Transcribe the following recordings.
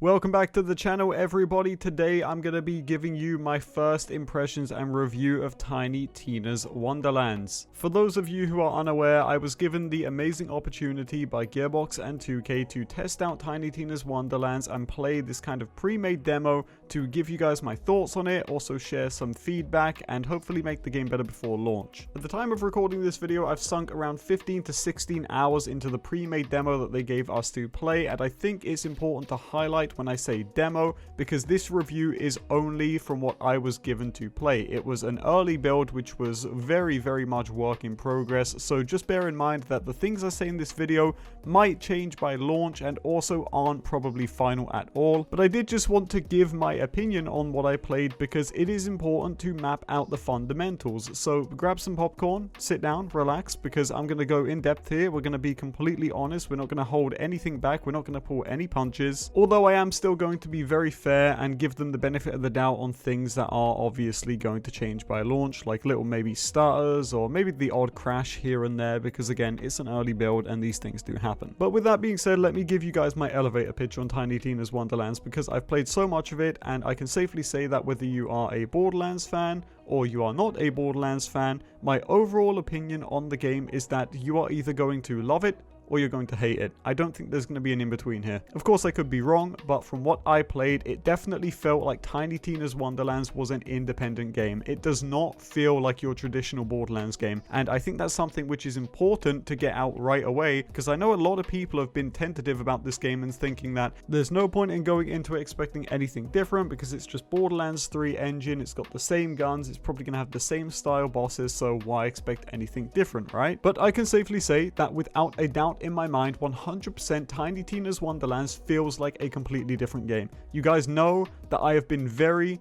Welcome back to the channel, everybody. Today I'm going to be giving you my first impressions and review of Tiny Tina's Wonderlands. For those of you who are unaware, I was given the amazing opportunity by Gearbox and 2K to test out Tiny Tina's Wonderlands and play this kind of pre-made demo to give you guys my thoughts on it, also share some feedback, and hopefully make the game better before launch. At the time of recording this video, I've sunk around 15 to 16 hours into the pre-made demo that they gave us to play, and I think it's important to highlight when I say demo, because this review is only from what I was given to play. It was an early build which was very much work in progress, so just bear in mind that the things I say in this video might change by launch and also aren't probably final at all. But I did just want to give my opinion on what I played because it is important to map out the fundamentals. So grab some popcorn, sit down, relax, because I'm going to go in depth here. We're going to be completely honest. We're not going to hold anything back. We're not going to pull any punches. Although I am still going to be very fair and give them the benefit of the doubt on things that are obviously going to change by launch, like little maybe stutters or maybe the odd crash here and there, because again, it's an early build and these things do happen. But with that being said, let me give you guys my elevator pitch on Tiny Tina's Wonderlands, because I've played so much of it and I can safely say that whether you are a Borderlands fan or you are not a Borderlands fan, my overall opinion on the game is that you are either going to love it or you're going to hate it. I don't think there's going to be an in-between here. Of course, I could be wrong, but from what I played, it definitely felt like Tiny Tina's Wonderlands was an independent game. It does not feel like your traditional Borderlands game, and I think that's something which is important to get out right away, because I know a lot of people have been tentative about this game and thinking that there's no point in going into it expecting anything different because it's just Borderlands 3 engine, it's got the same guns, it's probably going to have the same style bosses, so why expect anything different, right? But I can safely say that without a doubt in my mind, 100% Tiny Tina's Wonderlands feels like a completely different game. You guys know that I have been very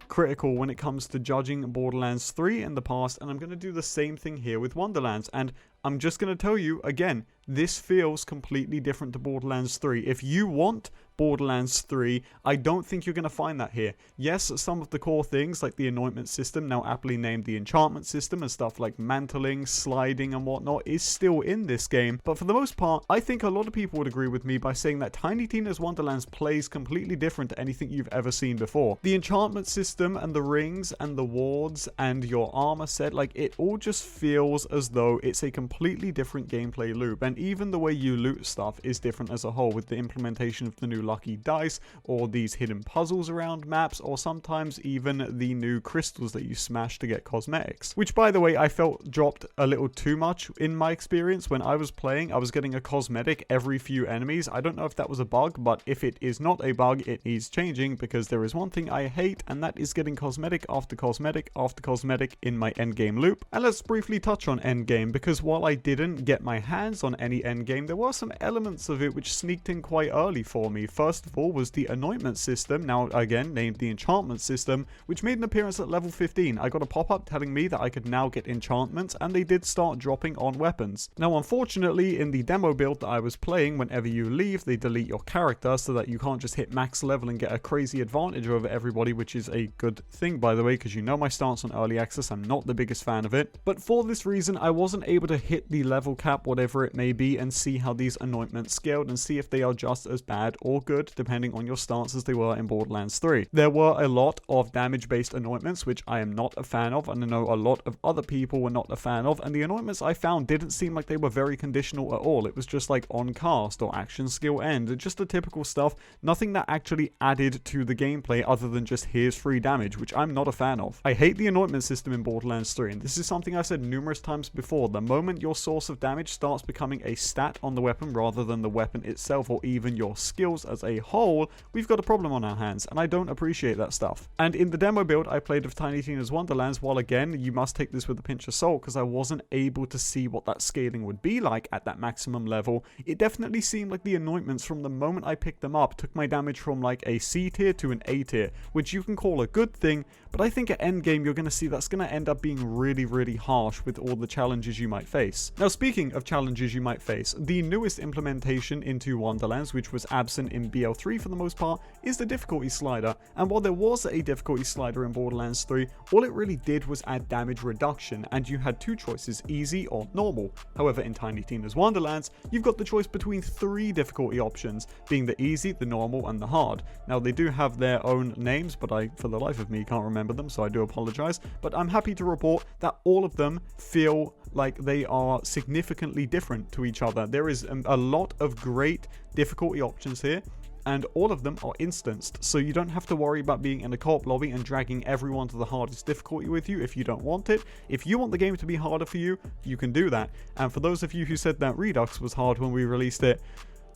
critical when it comes to judging Borderlands 3 in the past, and I'm going to do the same thing here with Wonderlands, and I'm just going to tell you again, this feels completely different to Borderlands 3. If you want Borderlands 3, I don't think you're going to find that here. Yes, some of the core things like the anointment system, now aptly named the enchantment system, and stuff like mantling, sliding and whatnot is still in this game, but for the most part, I think a lot of people would agree with me by saying that Tiny Tina's Wonderlands plays completely different to anything you've ever seen before. The enchantment system and the rings and the wards and your armor set, like it all just feels as though it's a completely different gameplay loop, and even the way you loot stuff is different as a whole, with the implementation of the new lucky dice or these hidden puzzles around maps, or sometimes even the new crystals that you smash to get cosmetics, which by the way I felt dropped a little too much in my experience. When I was playing, I was getting a cosmetic every few enemies. I don't know if that was a bug, but if it is not a bug, it needs changing, because there is one thing I hate, and that is getting cosmetic after cosmetic after cosmetic in my endgame loop. And let's briefly touch on endgame, because while I didn't get my hands on any endgame, there were some elements of it which sneaked in quite early for me. First of all was the anointment system, now again named the enchantment system, which made an appearance at level 15. I got a pop-up telling me that I could now get enchantments, and they did start dropping on weapons. Now unfortunately, in the demo build that I was playing, whenever you leave, they delete your character so that you can't just hit max level and get a crazy advantage over everybody, which is a good thing by the way, because you know my stance on early access, I'm not the biggest fan of it. But for this reason, I wasn't able to hit the level cap, whatever it may be, and see how these anointments scaled and see if they are just as bad or good depending on your stance as they were in Borderlands 3. There were a lot of damage based anointments which I am not a fan of, and I know a lot of other people were not a fan of, and the anointments I found didn't seem like they were very conditional at all. It was just like on cast or action skill end, just the typical stuff, nothing that actually added to the gameplay other than just here's free damage, which I'm not a fan of. I hate the anointment system in Borderlands 3, and this is something I said numerous times before. The moment your source of damage starts becoming a stat on the weapon rather than the weapon itself or even your skills as a whole, we've got a problem on our hands, and I don't appreciate that stuff. And in the demo build I played of Tiny Tina's Wonderlands, while again, you must take this with a pinch of salt because I wasn't able to see what that scaling would be like at that maximum level, it definitely seemed like the anointments from the moment I picked them up took my damage from like a C tier to an A tier, which you can call a good thing, but I think at endgame you're going to see that's going to end up being really harsh with all the challenges you might face. Now speaking of challenges you might face, the newest implementation into Wonderlands, which was absent in BL3 for the most part is the difficulty slider. And while there was a difficulty slider in Borderlands 3, all it really did was add damage reduction, and you had two choices, easy or normal. However, in Tiny Tina's Wonderlands, you've got the choice between 3 difficulty options, being the easy, the normal, and the hard. Now, they do have their own names, but I, for the life of me, can't remember them, so I do apologize. But I'm happy to report that all of them feel like they are significantly different to each other. There is a lot of great difficulty options here, and all of them are instanced, so you don't have to worry about being in a co-op lobby and dragging everyone to the hardest difficulty with you if you don't want it. If you want the game to be harder for you, you can do that. And for those of you who said that Redux was hard when we released it,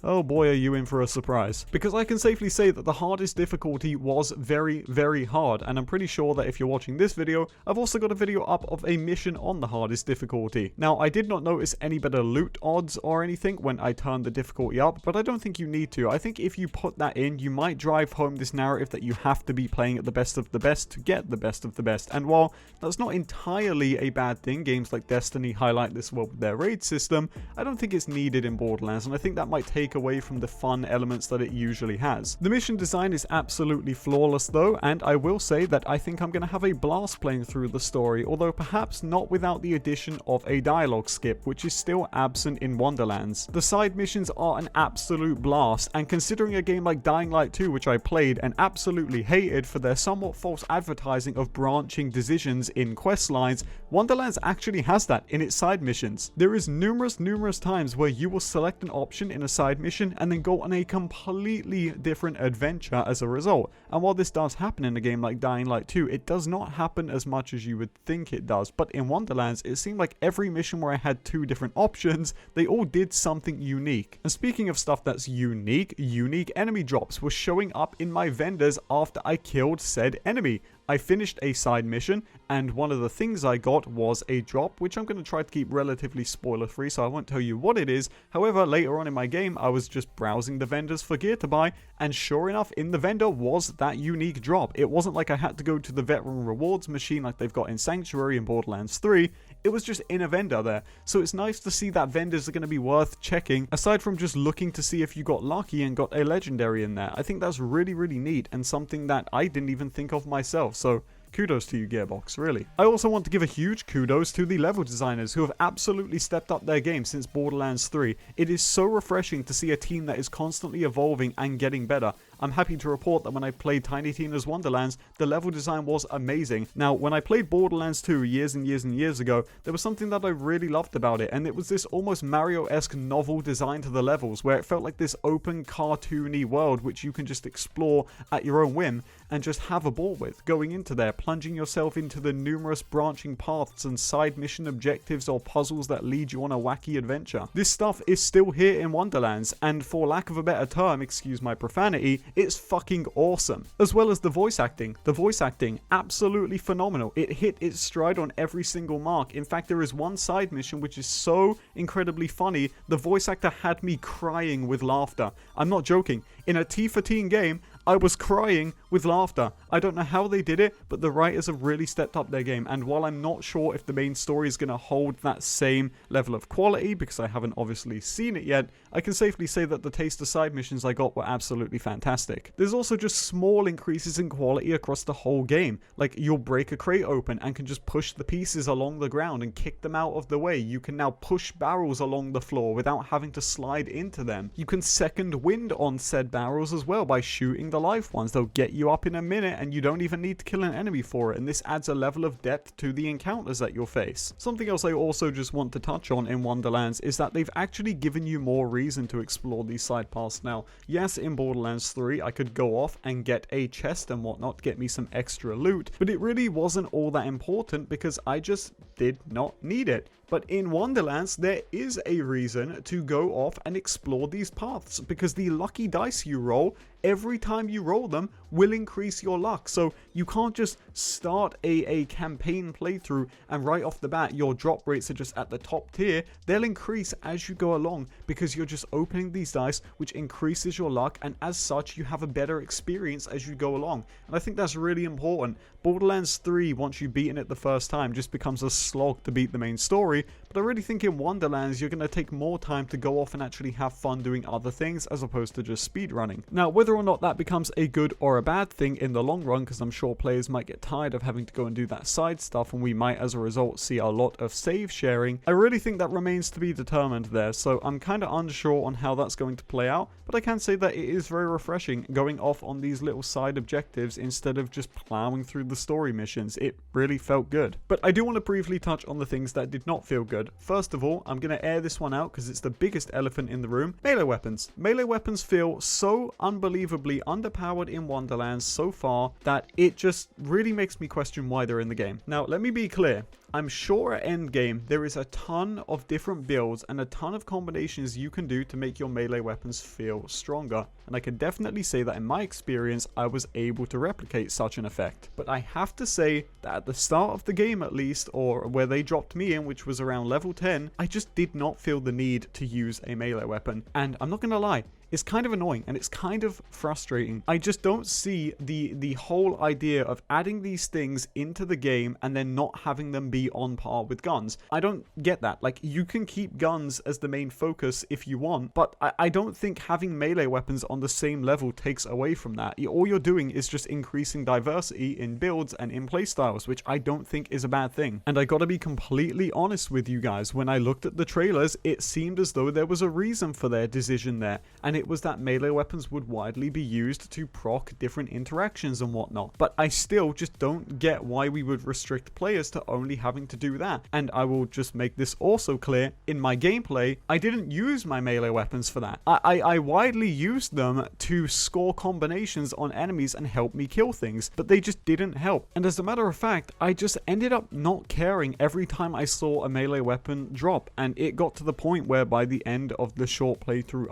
oh boy, are you in for a surprise. Because I can safely say that the hardest difficulty was very, very hard, and I'm pretty sure that if you're watching this video, I've also got a video up of a mission on the hardest difficulty. Now, I did not notice any better loot odds or anything when I turned the difficulty up, but I don't think you need to. I think if you put that in, you might drive home this narrative that you have to be playing at the best of the best to get the best of the best. And while that's not entirely a bad thing, games like Destiny highlight this well with their raid system, I don't think it's needed in Borderlands, and I think that might take away from the fun elements that it usually has. The mission design is absolutely flawless though, and I will say that I think I'm going to have a blast playing through the story, although perhaps not without the addition of a dialogue skip, which is still absent in Wonderlands. The side missions are an absolute blast, and considering a game like Dying Light 2, which I played and absolutely hated for their somewhat false advertising of branching decisions in quest lines, Wonderlands actually has that in its side missions. There is numerous times where you will select an option in a side mission and then go on a completely different adventure as a result. And while this does happen in a game like Dying Light 2, it does not happen as much as you would think it does. But in Wonderlands, it seemed like every mission where I had 2 different options, they all did something unique. And speaking of stuff that's unique enemy drops were showing up in my vendors after I killed said enemy. I finished a side mission, and one of the things I got was a drop, which I'm going to try to keep relatively spoiler free, so I won't tell you what it is. However, later on in my game, I was just browsing the vendors for gear to buy, and sure enough, in the vendor was that unique drop. It wasn't like I had to go to the veteran rewards machine like they've got in Sanctuary and Borderlands 3. It was just in a vendor there. So it's nice to see that vendors are going to be worth checking, aside from just looking to see if you got lucky and got a legendary in there. I think that's really, really neat, and something that I didn't even think of myself. So kudos to you, Gearbox, really. I also want to give a huge kudos to the level designers who have absolutely stepped up their game since Borderlands 3. It is so refreshing to see a team that is constantly evolving and getting better. I'm happy to report that when I played Tiny Tina's Wonderlands, the level design was amazing. Now, when I played Borderlands 2 years and years ago, there was something that I really loved about it, and it was this almost Mario-esque novel design to the levels, where it felt like this open, cartoony world which you can just explore at your own whim and just have a ball with, going into there, plunging yourself into the numerous branching paths and side mission objectives or puzzles that lead you on a wacky adventure. This stuff is still here in Wonderlands, and for lack of a better term, excuse my profanity, it's fucking awesome. As well as the voice acting. The voice acting, absolutely phenomenal. It hit its stride on every single mark. In fact, there is one side mission which is so incredibly funny, the voice actor had me crying with laughter. I'm not joking. In a T for Teen game, I was crying with laughter. I don't know how they did it, but the writers have really stepped up their game. And while I'm not sure if the main story is going to hold that same level of quality, because I haven't obviously seen it yet, I can safely say that the taster side missions I got were absolutely fantastic. There's also just small increases in quality across the whole game. Like, you'll break a crate open and can just push the pieces along the ground and kick them out of the way. You can now push barrels along the floor without having to slide into them. You can second wind on said barrels as well by shooting the life ones. They'll get you up in a minute and you don't even need to kill an enemy for it, and this adds a level of depth to the encounters that you'll face. Something else I also just want to touch on in Wonderlands is that they've actually given you more reason to explore these side paths now. Yes, in Borderlands 3 I could go off and get a chest and whatnot, get me some extra loot, but it really wasn't all that important because I just did not need it. But in Wonderlands, there is a reason to go off and explore these paths, because the lucky dice you roll, every time you roll them, will increase your luck. So you can't just start a campaign playthrough and right off the bat your drop rates are just at the top tier. They'll increase as you go along because you're just opening these dice, which increases your luck, and as such you have a better experience as you go along. And I think that's really important. Borderlands 3, once you've beaten it the first time, just becomes a slog to beat the main story, but I really think in Wonderlands you're going to take more time to go off and actually have fun doing other things as opposed to just speedrunning. Now, whether or not that becomes a good or a bad thing in the long run, because I'm sure players might get tired of having to go and do that side stuff, and we might as a result see a lot of save sharing, I really think that remains to be determined there, so I'm kind of unsure on how that's going to play out, but I can say that it is very refreshing going off on these little side objectives instead of just plowing through the story missions. It really felt good. But I do want to briefly touch on the things that did not feel good. First of all, I'm going to air this one out because it's the biggest elephant in the room. Melee weapons. Melee weapons feel so unbelievably underpowered in Wonderlands so far that it just really makes me question why they're in the game. Now, let me be clear. I'm sure at endgame there is a ton of different builds and a ton of combinations you can do to make your melee weapons feel stronger, and I can definitely say that in my experience I was able to replicate such an effect. But I have to say that at the start of the game at least, or where they dropped me in, which was around level 10, I just did not feel the need to use a melee weapon, and I'm not gonna lie, it's kind of annoying and it's kind of frustrating. I just don't see the whole idea of adding these things into the game and then not having them be on par with guns. I don't get that. Like, you can keep guns as the main focus if you want, but I don't think having melee weapons on the same level takes away from that. All you're doing is just increasing diversity in builds and in playstyles, which I don't think is a bad thing. And I gotta be completely honest with you guys, when I looked at the trailers, it seemed as though there was a reason for their decision there, and it was that melee weapons would widely be used to proc different interactions and whatnot. But I still just don't get why we would restrict players to only having to do that. And I will just make this also clear, in my gameplay, I didn't use my melee weapons for that. I widely used them to score combinations on enemies and help me kill things, but they just didn't help. And as a matter of fact, I just ended up not caring every time I saw a melee weapon drop, and it got to the point where by the end of the short playthrough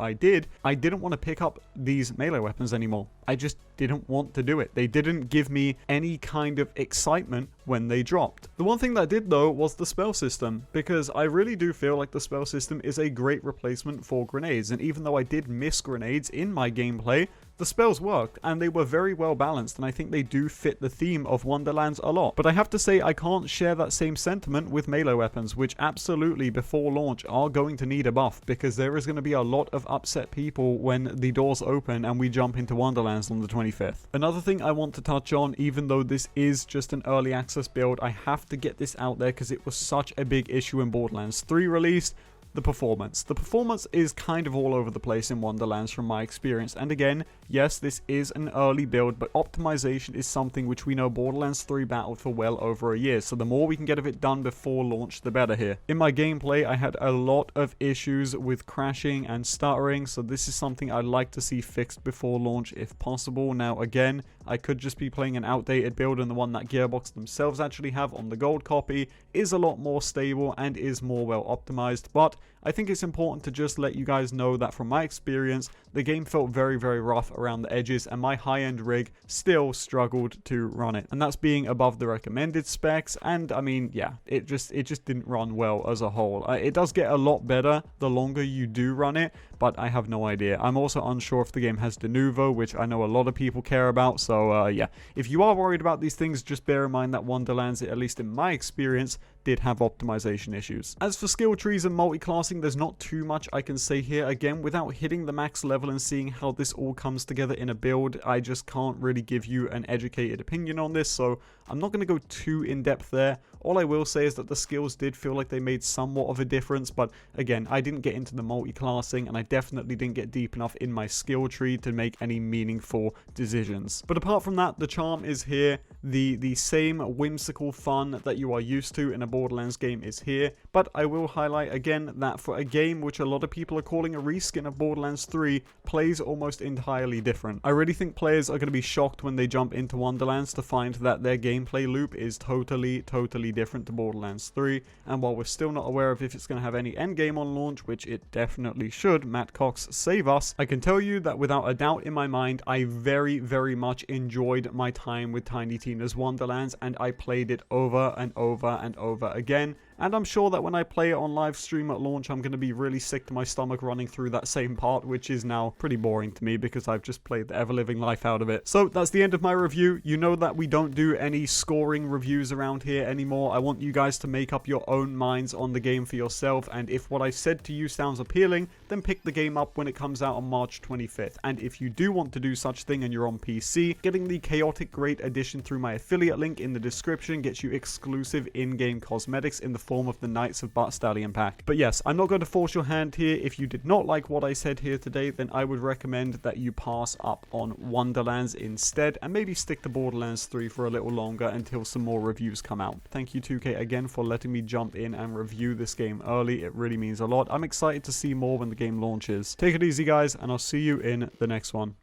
I didn't want to pick up these melee weapons anymore. I just didn't want to do it. They didn't give me any kind of excitement when they dropped. The one thing that did though was the spell system, because I really do feel like the spell system is a great replacement for grenades, and even though I did miss grenades in my gameplay, the spells worked, and they were very well balanced, and I think they do fit the theme of Wonderlands a lot. But I have to say, I can't share that same sentiment with melee weapons, which absolutely before launch are going to need a buff, because there is going to be a lot of upset people when the doors open and we jump into Wonderlands on the 25th. Another thing I want to touch on, even though this is just an early access build, I have to get this out there because it was such a big issue in Borderlands 3 release. The performance. The performance is kind of all over the place in Wonderlands from my experience, and again, yes, this is an early build, but optimization is something which we know Borderlands 3 battled for well over a year, so the more we can get of it done before launch, the better here. In my gameplay, I had a lot of issues with crashing and stuttering, so this is something I'd like to see fixed before launch if possible. Now again, I could just be playing an outdated build, and the one that Gearbox themselves actually have on the gold copy is a lot more stable and is more well optimized, but I think it's important to just let you guys know that from my experience, the game felt very, very rough around the edges, and my high-end rig still struggled to run it. And that's being above the recommended specs, and I mean, yeah, it just didn't run well as a whole. It does get a lot better the longer you do run it, but I have no idea. I'm also unsure if the game has Denuvo, which I know a lot of people care about, so yeah. If you are worried about these things, just bear in mind that Wonderlands, at least in my experience, did have optimization issues. As for skill trees and multi-classing, there's not too much I can say here. Again, without hitting the max level and seeing how this all comes together in a build, I just can't really give you an educated opinion on this, so I'm not going to go too in-depth there. All I will say is that the skills did feel like they made somewhat of a difference, but again, I didn't get into the multi-classing, and I definitely didn't get deep enough in my skill tree to make any meaningful decisions. But apart from that, the charm is here. The same whimsical fun that you are used to in a Borderlands game is here, but I will highlight again that for a game which a lot of people are calling a reskin of Borderlands 3, plays almost entirely different. I really think players are going to be shocked when they jump into Wonderlands to find that their gameplay loop is totally different to Borderlands 3, and while we're still not aware of if it's going to have any endgame on launch, which it definitely should, Matt Cox save us, I can tell you that without a doubt in my mind, I very much enjoyed my time with Tiny Tina's Wonderlands, and I played it over and over and over again, and I'm sure that when I play it on live stream at launch, I'm going to be really sick to my stomach running through that same part, which is now pretty boring to me because I've just played the ever-living life out of it. So that's the end of my review. You know that we don't do any scoring reviews around here anymore. I want you guys to make up your own minds on the game for yourself, and if what I said to you sounds appealing, then pick the game up when it comes out on March 25th. And if you do want to do such thing and you're on PC, getting the Chaotic Great Edition through my affiliate link in the description gets you exclusive in-game cosmetics in the form of the Knights of Butt Stallion pack. But yes, I'm not going to force your hand here. If you did not like what I said here today, then I would recommend that you pass up on Wonderlands instead and maybe stick to Borderlands 3 for a little longer until some more reviews come out. Thank you 2K again for letting me jump in and review this game early. It really means a lot. I'm excited to see more when the game launches. Take it easy guys, and I'll see you in the next one.